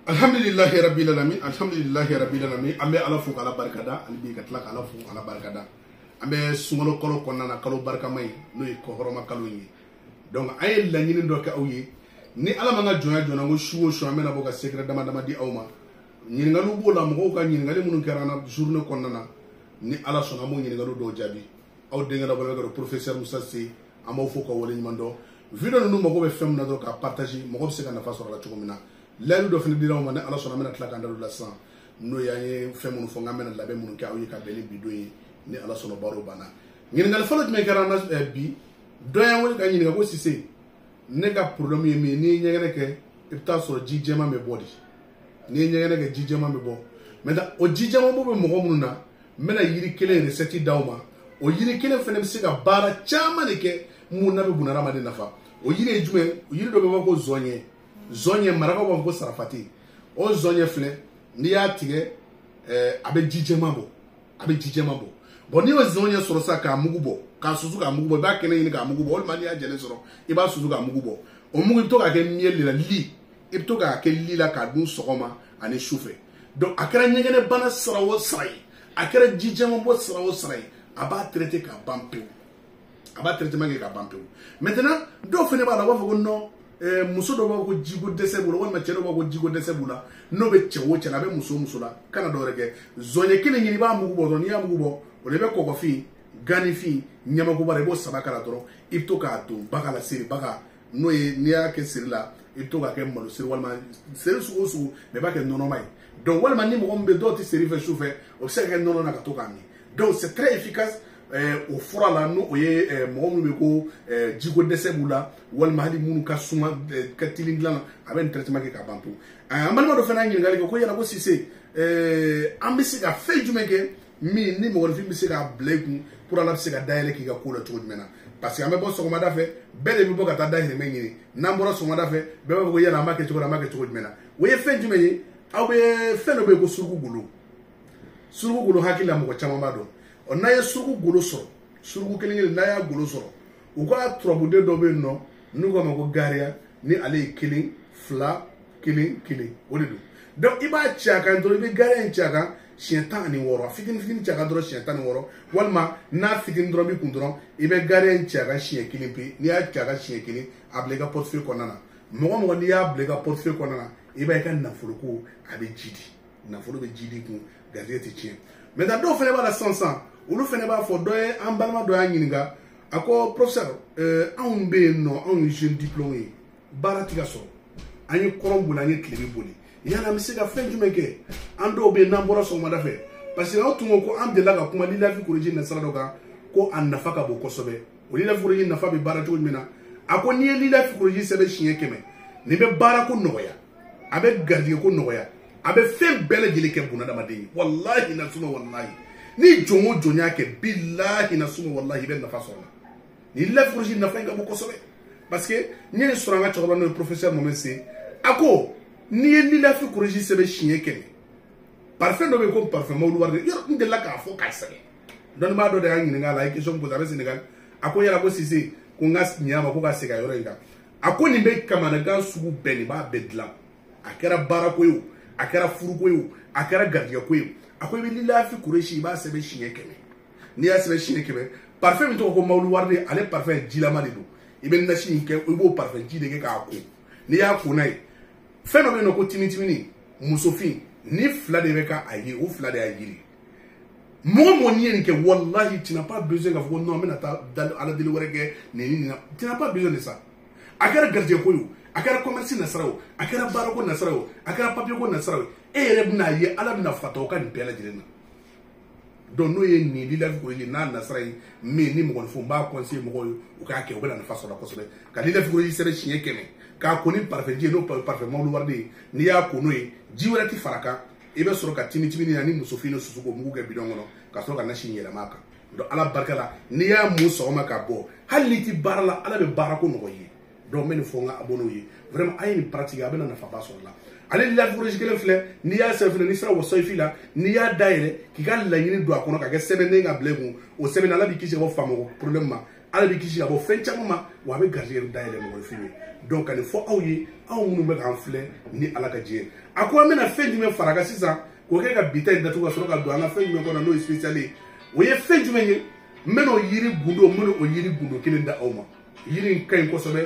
Alhamdulillahi rabbil alamin, alhamdulillahi rabbil alamin. Ambe ala fu kala barkada, albi katla kala fu kala barkada. Ambe sungolo kolo konnana kalo barka may no ko horoma kalo yi. Donc ay la ñini do ka awyi ni ala manga joya jona ngo shuwo shu amena boka secret dama dama di awma. Ñini ngalu bo la mo ka ñini ngali munun karana journée konnana ni ala sona mo ñini ngalu do jabi. Aw de ngala bala ko professeur Moussa Sy amo fu ko wala ñimando. Video no mo ko be fem na do ka partager mo ko se kana faso la chukomina. Lelu do fini dira mane ala sona mena tlaka ndalu la san no yaye femu fo ngamena labe mun ka ayi ka beli bidoyi ni ala sona baro bana ngin ngal falat me garana bi doyan wol ka nyini ko sise ne ga problème yemi ni nyegene ke ipta so jijema me body ni nyegene ke jijema me bo meda o jijema bo be mo mununa mena yiri kele reseti dawma o yiri kele fene siga bara chama ne ke mun na be bunara ma de nafa o yiri jume o yiri do be ko zonye maraka ko sarafati o zonye fle ni ya tige abe jijema bo bon ni o zonye soro sa ka mugubo ka suzu ka mugubo ba kene ni ka mugubo o mani ya jele soro e ba suzu ka mugubo o mugu to ka ke miel la li e to ka ke li la ka dun sogoma ani chauffeur donc akara nyegene bana sarawo sarai akara jijema bo sarawo sarai aba traiter ka bampe aba traiter magi ka bampe maintenant do fene ba la wa fo no muso do ba ko jigo dese bula won ma cero ba ko jigo dese bula no be cewo cena be muso la kana do rege zonye kile nyini ba mugu bo ni ya mugu bo o le be ko fi gani fi nyama ko bare bo sabaka la doro ipto ka to baka la siri baka no e ni ya ke siri la ipto ka ke malo siri walma siri su me ba ke nono mai donc walma ni mo be do ti siri fe choufe o se ke nono na ka to ka ni donc c'est très efficace au fura la no oye mo mu be ko jigo dese bula wal mahali munu ka suma ka tilingla aben traitement ke ka bantu amalma do fana ngi ngali ko yana ko sise ambisi ka fe jumeke mi ni mo fi mbisi ka bleku pour ala bisi ka daile ki ka kula to mena parce que ambe bo sokoma da fe bele mi bo ka ta daile menyi namboro sokoma da fe be bo yana make to mena we fe jumeni awe fe no be ko surugu gulu hakila mo ko chama mado on na ye surugu gulu so surugu kelingel na ya gulu so u ko atrobude do be no nu ko mako garia ni ale killing fla killing odi do donc iba chaka ndoro be garia chaka shentan ni woro fitin chaka ndoro shentan ni woro walma na fitin ndoro bi kundoro ibe garia chaka shen killing pe ni ya chaka shen killing ablega portefeuille konana mo ni ya ablega portefeuille konana iba kan na furuko abe jidi na furu be jidi ku garia ti chien mais da do fene ba la sansan ulu fene ba fo doye an balma do ya nyinga ako professeur an be no an jeune diplômé barati ga so ani korombu na ni klebe boli yana mi se ga fen jumeke an do be nambora so ma da fe parce que on tungo ko an de la ga kuma li la fi ko jina sala do ga ko an nafaka bo ko sobe o li la fi ko jina nafa be barati o mina ako ni li la fi ko jina sebe shinye keme ni be barako noya abe gardien ko noya abe fen bele jile ke buna da madini wallahi na suma wallahi ni jongo jonya ke billahi na suma wallahi ben nafa sona ni la furji na fanga bu ko sobe parce que ni ne sura nga chokolo no professeur momese ako ni la fi corriger sebe chien kene parfait no be ko parfait mawlu warde yor inde la ka fo ka sebe don ma do de ngi nga la question ko dara Sénégal ako yara ko sisi ko ngas nyama ko ka sega yoro nga ako ni be kamana ga sugu beni ba bedla akera barako yo akera furuko yo akera gardia ko yo ako be la fi corriger ba sebe chien kene ni ya sebe chien kene parfait mi to ko mawlu warde ale parfait jilama de do ibe na shi nke ibo parfait ji de ke ka ko ni ya ko nai feno be no ko timini musofi ni fla de be ka ayi ou fla de ayi mo ni en ke wallahi tu n'as pas besoin de voir non mais na ta ala de wore ke ni tu n'as pas besoin de ça akara gardien ko yo akara commerce na sarawo akara barako na sarawo akara papier ko na sarawo e rebna ye ala bina fato ka ni pela jirena donc no ye ni li la ko ye na nasrai me ni mo fo ba conseil mo o ka ke o bela na faso la ko sobe ka li la ko ye sere chien keme ka ko ni parfait je no parfait mo lu warde ni ya ko no ye jiwara ti faraka e be soro ka timi ni ani musofino susugo mu ga bidon ngono ka soro ka na shi yela maka donc ala barkala ni ya mu so ma ka bo haliti barala ala be barako no ye donc men fo nga abono ye vraiment ay ni pratique abena na fa ba so la ale la furji kelen fle ni ya se fle ni sra wo soifi la ni ya daire ki ga la yini do akono ka ke sebe ne nga blegu o sebe na la bi kisi go famo problème ma ala bi kisi go fen chama ma wa be garder daire mo fini donc ani fo aw ye aw munu be kan filɛ ni ala ka jɛ a ko an bɛna fɛn jumɛn faraka sisan k'o kɛ ka bita in datugu ka sɔrɔ ka don an ka fɛn jumɛn kɔnɔ n'o ye spécial ye o ye fɛn jumɛn ye n bɛna o yiri gundo n bɛna o yiri gundo kelen da aw ma yiri in ka ɲi kosɛbɛ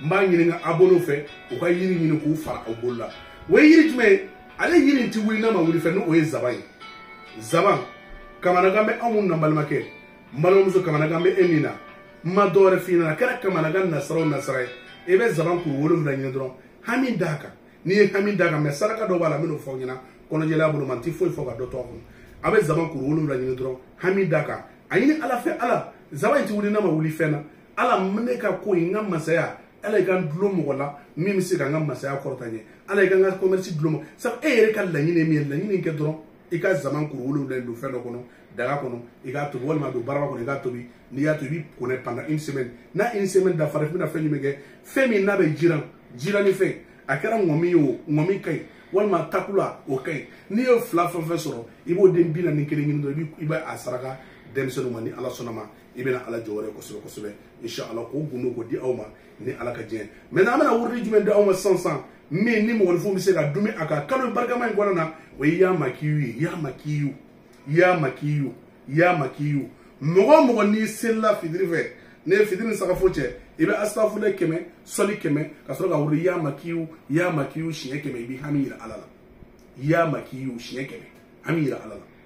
n b'a ɲini ka abonnew fɛ u ka yiri ɲini k'u fara aw bolo la o ye yiri jumɛn ye ale yiri in ti wuli n'a ma wuli fɛ n'o ye zaban ye zaban kamanagan bɛ anw na balimakɛ n balimamuso kamanagan bɛ e min na n ma dɔwɛrɛ f'i ɲɛna a kɛra kamanagan nasara o nasara ye e bɛ zaban kuru 7 ɲini dɔrɔn hami d'a kan n'i ye hami d'a kan mɛ saraka dɔ b'a la n bɛn'o fɔ aw ɲɛna kɔnɔjɛlenya bolo ma n ti foyi fɔ ka dɔ to a kɔnɔ a bɛ zaban kuru 7 ɲini dɔrɔn hami d'a kan a ɲini ala fɛ ala zaban in ti wuli n'a ma wuli fɛn na ala ne ka ko in n ka masaya ala i ka n dulon mɔgɔ la min bɛ se ka n ka masaya kɔrɔta ɲɛ ala i ka n ka commerce dulon ma sabu e yɛrɛ ka laɲini ye min ye laɲini in kɛ dɔrɔn i ka zaman kuru 7 don fɛn dɔ kɔnɔ daga kɔnɔ i k'a tobi walima don baraba kɔnɔ i k'a tobi n'i y'a tobi i b'i kɔnɛ pendant une semaine n'a une semaine dafara i bɛna fɛn jumɛn kɛ fɛn min n'a bɛ jirani fɛn a kɛra ŋɔmi ye o ŋɔmi ka ɲi walima takula o ka ɲi n'i y'o fila fɛn fɛn sɔrɔ i b'o den 41 ɲini dɔrɔn i b'a saraka denmisɛnninw ma ni ala sɔnna ma i bɛna ala jɔyɔrɔ ye kosɛbɛ kosɛbɛ inshallah k'o gundo k'o di aw ma ni ala ka diɲɛ maintenant an bɛna wurudi jumɛn di aw ma sisan min ni mɔgɔninfinw bɛ se ka dumi a kan kalo barikama in kɔnɔna na o ye ya makiyu ye ya makiyu ya makiyu ya makiyu mɔgɔ o mɔgɔ n'i selila fitiri fɛ ne ye fitiri ni sagafo cɛ i bɛ asafule 100 sɔli 100 ka sɔrɔ ka wuri ya makiyu siɲɛ 100 i bɛ hami yira ala la ya makiyu siɲɛ 100 hami yira ala la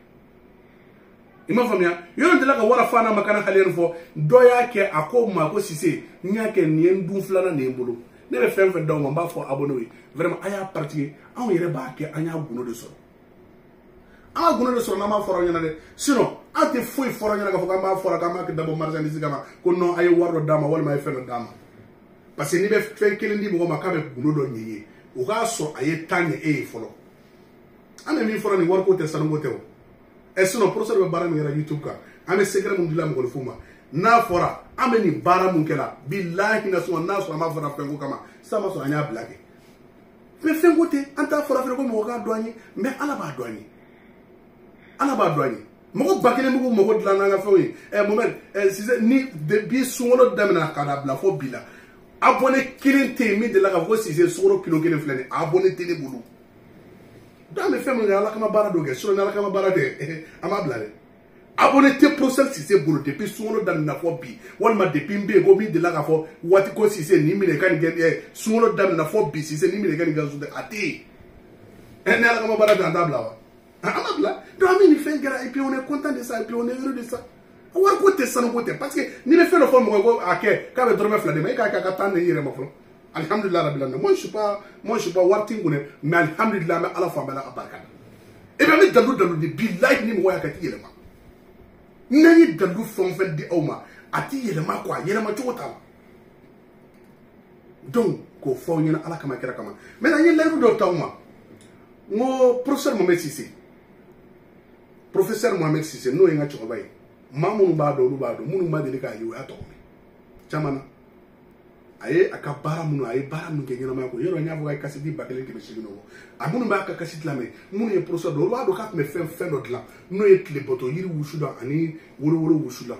i m'a faamuya yɔrɔ deli la ka wara fana ma kana hali fɔ dɔ y'a kɛ a ko ma ko Sise n y'a kɛ nin ye n dun filanan nin ye n bolo ne bɛ fɛn fɛn d'aw ma n b'a fɔ abonnew ye vraiment a y'a pratiquer anw yɛrɛ b'a kɛ an y'a gundo de sɔrɔ an ka gundo de sɔrɔ n'an b'a fɔra aw ɲɛna dɛ sinon an tɛ foyi fɔra ɲɛna k'a fɔ k'an b'a fɔra k'an b'a kɛ dabɔ marchandise kama ko non a ye wari dɔ d'a ma walima a ye fɛn dɔ d'a ma parce que n'i bɛ fɛn kelen di mɔgɔ ma k'a bɛ gundo dɔ ɲɛ ye o k'a sɔrɔ a ye taa ɲɛ e ye fɔlɔ an bɛ min fɔra nin wariko tɛ sanuko tɛ o sinon professeur bɛ baara min kɛra YouTube kan an bɛ secret mun dila mɔgɔninfinw ma n'a fɔra an bɛ nin baara mun kɛra bilahi na sɔn n'a sɔrɔ an b'a fɔra fɛnko kama sisan b'a sɔrɔ an y'a bila kɛ mais fɛnko tɛ an t'a fɔra fɛnɛ ko mɔgɔ k'a dɔn an ye mais ala b'a dɔn an ye ala b'a dɔn an ye mɔgɔ ba kelen b'u mɔgɔ dilan n'an ka fɛnw ye Mohamed Sise ni depuis sunkalo daminɛ ka na bila fo bi la abonné kelen tɛ yen min delila k'a fɔ ko Sise sukaro kilo 1 filɛ nin abonné tɛ ne bolo donc an bɛ fɛn min kɛ ala kama baara dɔ kɛ sinon ni ala kama baara tɛ an b'a bila dɛ abonné tɛ professeur Sise bolo depuis sunkalo daminɛ fɔ bi walima depuis n bɛ yen ko min delila k'a fɔ waati ko Sise nin minɛ ka nin kɛ sunkalo daminɛ fɔ bi Sise nin minɛ ka nin kɛ zun a tɛ yen ni ala kama baara tɛ an t'a bila wa an b'a bila donc an bɛ nin fɛn kɛra et puis on est content de ça et puis on est heureux de ça wariko tɛ sanuko tɛ parce que n'i bɛ fɛn dɔ fɔ mɔgɔ ye ko a kɛ k'a bɛ dɔrɔmɛ 2 de ma e k'a kɛ a ka taa ne yɛrɛ ma fɔlɔ alhamdulillah rabbil alamin moi je suis pas warti ngune mais alhamdulillah mais ala fa bala baraka e be mi dalu di billahi ni mo ya ka ti yelema nani dalu fon di awma ati yelema quoi yelema to ta donc ko fo nyina ala kama kira kama mais na yin leru do tawma ngo professeur Mohamed Sise no yinga choba yi mamun ba do lu ba do munu ma de ka yi wa to me chamana aye aka bara munu aye bara mun ke nyama ko yoro nya fo kasiti bakelen ke bishigi no a munu ba aka kasiti la me munu ye professeur do wa do ka me fen do la no ye tile boto yiri wushuda ani woro wushuda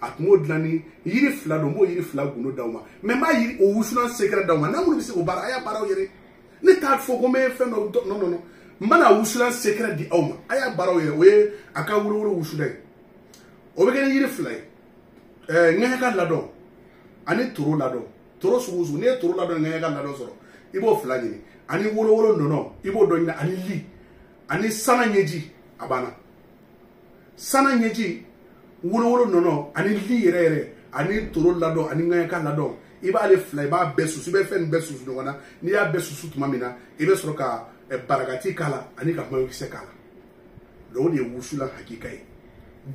atmo dlani yiri fla do mo yiri fla guno dawma me ma yiri o wushuda secret dawma na munu bi se o bara aya bara o yere ne ta fo ko me fen do non mana wushuda secret di awma aya bara o yere o ye aka woro wushuda o be ken yiri fla ngaya ka la do ani toro ladon toro sugusu ne toro ladon ngaya ka ladon soro ibo fla nyini ani woro nono ibo do nyina ani li ani sana nyeji abana sana nyeji woro nono ani li yere ani toro ladon ani ngaya ka ladon iba ale fla iba besusu be fen besusu no wana ni ya besusu tuma mina ibe soro ka barakati kala ani ka mayo kise kala do de wusula hakika yi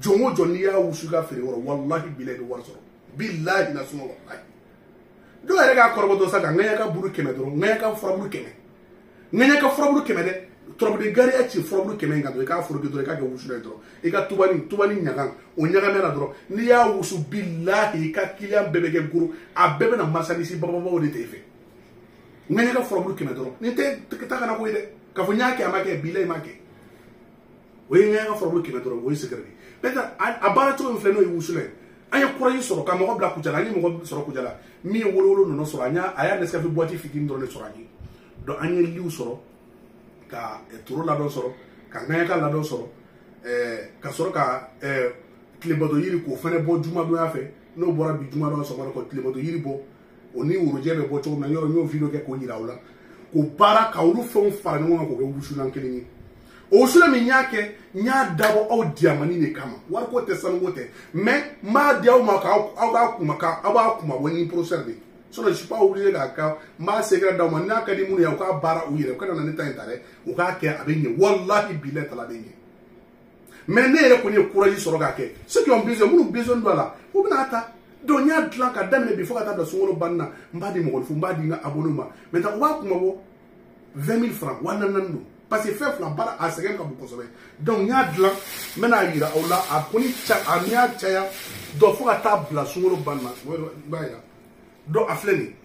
jongo jonni ya wusuga fere woro wallahi billahi do warsoro billahi na suma wallahi do yɛrɛ ka kɔrɔbɔtɔ sa ka ŋɛɲɛ ka buru 100 dɔrɔn ŋɛɲɛ ka furaburu 100 ŋɛɲɛ ka furaburu 100 dɛ tɔrɔbuden gariya ci furaburu 100 in kan dɔrɔn i k'a foroki dɔrɔn i k'a kɛ wusula ye dɔrɔn i ka tubani ɲagan o ɲagamɛ la dɔrɔn n'i y'a wusu billahi i ka kiliyan bɛɛ bɛ kɛ guru a bɛɛ bɛ na marchandise bababaw de t'e fɛ ŋɛɲɛ ka furaburu 100 dɔrɔn ni tɛ taa kana ko ye dɛ k'a fɔ n y'a kɛ a ma kɛ billahi ma kɛ o ye ŋɛɲɛ ka furaburu 100 dɔrɔn o ye secret de mais a baara cogo min filɛ n'o ye wusula ye anya courage soro ka mo bla kujala ni mo soro kujala mi wololo no soro aya Nescafé boîte fitin do le soro ani do anya liu soro ka turu la do soro ka ngaya ka la do soro ka soro ka kilebodo yiri ko fene bo juma do afe no bora bi juma do so ko kilebodo yiri bo oni uroje be bo to na yo video ke ko yira wala ko bara ka ulu fon fara ni won ko be wusu nan kelini o sula mi nyake nya dabo o diamani ne kama war ko te san wote mais ma dia o maka aba kuma woni procès de so je suis pas obligé ka ma secret da man na ka di mun ya ko bara o yire ko na ne tan tare o ka ke abenye wallahi billahi tala de mais ne yere ko ne courage soro ka ke ceux qui ont besoin de là ou bina ata do nya dlan ka damne bi fo ka ta da sungolo banna mbadi mo ko fu mbadi na abonnement mais ta wa kuma bo 20 000 francs wana nando parce que fait flambar a segen ka bu ko sobe donc nya dlan mena yira o la a koni cha a nya cha do fo ka ta bla sungolo banna ba ya do afleni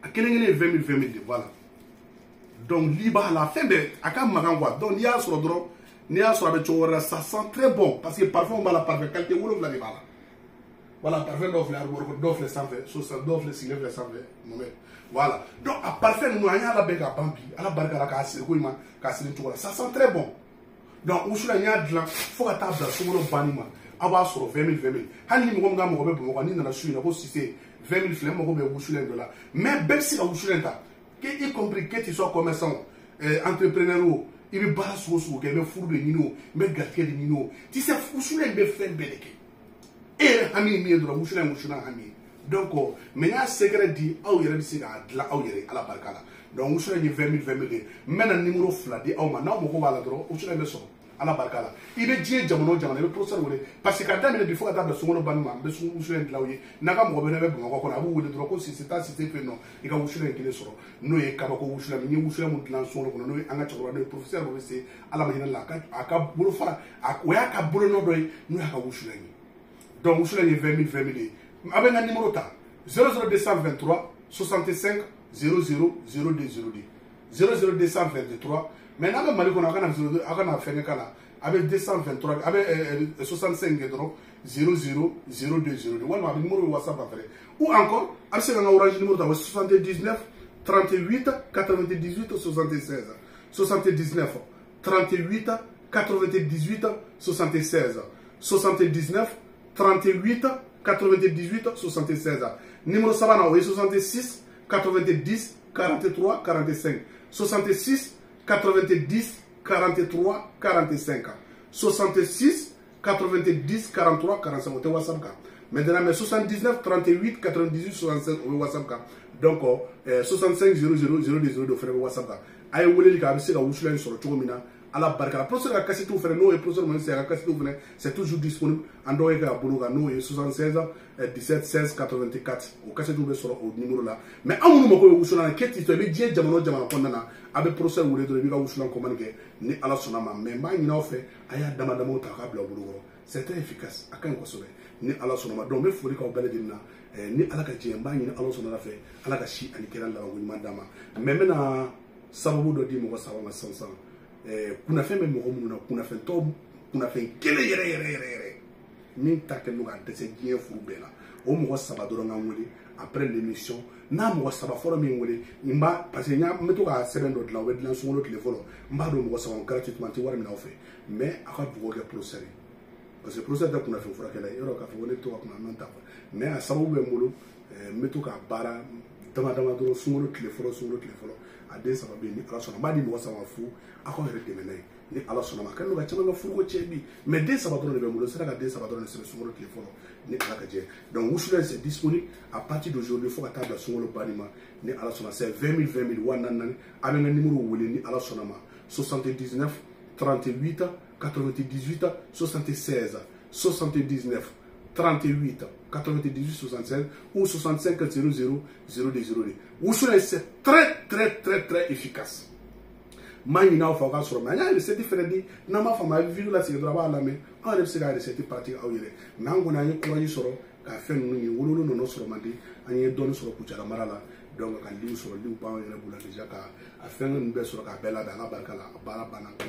a kelengene 20 000 de voilà donc liba la fin de aka magangwa donc ya soro dro ni a soro be chora ça sent très bon parce que parfois on va la parfait qualité wolo la de bala voilà parfait d'offre arbor d'offre sans fait so ça d'offre signer le sans fait moment voilà donc à parfait nous anya la bega bambi ala barka la ka asir ko ima ka asir chora ça sent très bon donc usula nya dlan faut ka tabla sumolo banima aba soro 20 000 hani mo ngam mo be bo ni na su na ko si c'est 20 000 flemme mo be usula dola mais ben si la usula ta que y compris que tu sois commerçant entrepreneur il be bara so que be furu de nino be gatie de nino tu sais usula be fen beleke et ami mi do usula ami donc mais ya secret di aw yere bi siga la aw yere ala barkala donc usula ni 20 000 mais na numéro fla di aw ma na mo ko wala dro usula be so ala barkala ibe die jamono ibe procès wole parce que quand même il faut attendre songolo banuma be su usula ndi lawye naka mo be be mo ko na bu wole dro ko si c'est fait non e ka usula ndi le soro no e ka ba ko usula ni usula mu plan songolo ko no e anga chakwa no professeur bo se ala ma hina la ka aka bulu fara ya ka bulu no doy no aka usula ni donc usula ni 20 000 avec un numéro ta 00223 65 00 0202 00223 maintenant avec Maliko on a fait avec 223 avec 65 00 0202 voilà le numéro WhatsApp après ou encore avec un orange numéro ta 79 38 98 76 79 38 98 76 79 38 98 76 numéro Sabana 66 90 43 45 66 90 43 45 66 90 43 45 au WhatsApp maintenant mais 79 38 98 76 au WhatsApp donc 65 00 02 de frère WhatsApp ay wole ka bi se ka wusula sur chomina ala barka procès la cassette ou frère no et procès mon c'est la cassette ou c'est toujours disponible ando ka bonuga no et 76 17 16 84 au cassette ou sur au numéro là mais amunu mako wusula na keti to be die jamono konnana abe procès ou le do bi ka wusula ko manke ni ala sonama mais ma ni na fait aya dama dama ta ka bla bonugo c'est très efficace akan ko sobe ni ala sonama donc me fori ka bele dinna ni ala ka je mba ni ala sonama fait ala ka shi ani kiran la ngoni mandama mais mena sababu do di mo ko sawa sansan kuna fait même mo kuna fait to kuna fait kele yere min take no ga dese bien fu bela o mo saba do nga ngoli après l'émission na mo saba foro mi ngoli imba parce que nya meto ga seben do la wedla so ngolo téléphone mba do mo saba gratuitement ti war mi na o fait mais aka bugo ga procès parce que procès da kuna fait fura kala yoro ka fo ne to kuna manta mais a sababu be ngolo meto ka bara dama do so ngolo téléphone a den saba be ni ala sona mba di mo saba fu ako yere demenay ni ala sona ma kan no ga chama fu ko chebi mais den saba do ne be ngolo sera ga den saba do ne sera so ngolo téléphone ni ala ka je donc Wusula c'est disponible à partir d'aujourd'hui faut ka table so ngolo banima ni ala sona c'est 20 000 wannan avec un numéro wole ni ala sona ma 79 38 98 76 79 38 98 76 ou 65 00 0202. Wusula c'est très efficace. Mani na fa ka soro ma nya recette different di na ma fa ma video la sigedra ba la me on re siga recette pratique awire na ngona ni ko ni soro ka fen nu ni wololo no soro mandi ani don soro ku jara marala donc kan liu soro liu ba yere bula deja ka a fen nu be soro ka bela da na barka la bara bana ko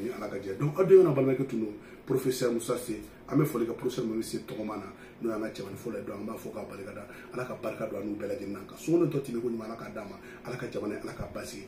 ni ala ka jɛ donc aw na balimakɛ tun don professeur Musa Se an bɛ foli kɛ professeur Mami Se tɔgɔma na n'o y'an ka cɛmani fɔlɔ ye donc an b'a fɔ k'a barika da ala ka barika don a n'u bɛɛ lajɛlen na ka sunkalo tɔ tilen ko ɲuman ala k'a d'a ma ala ka jamana ala ka basigi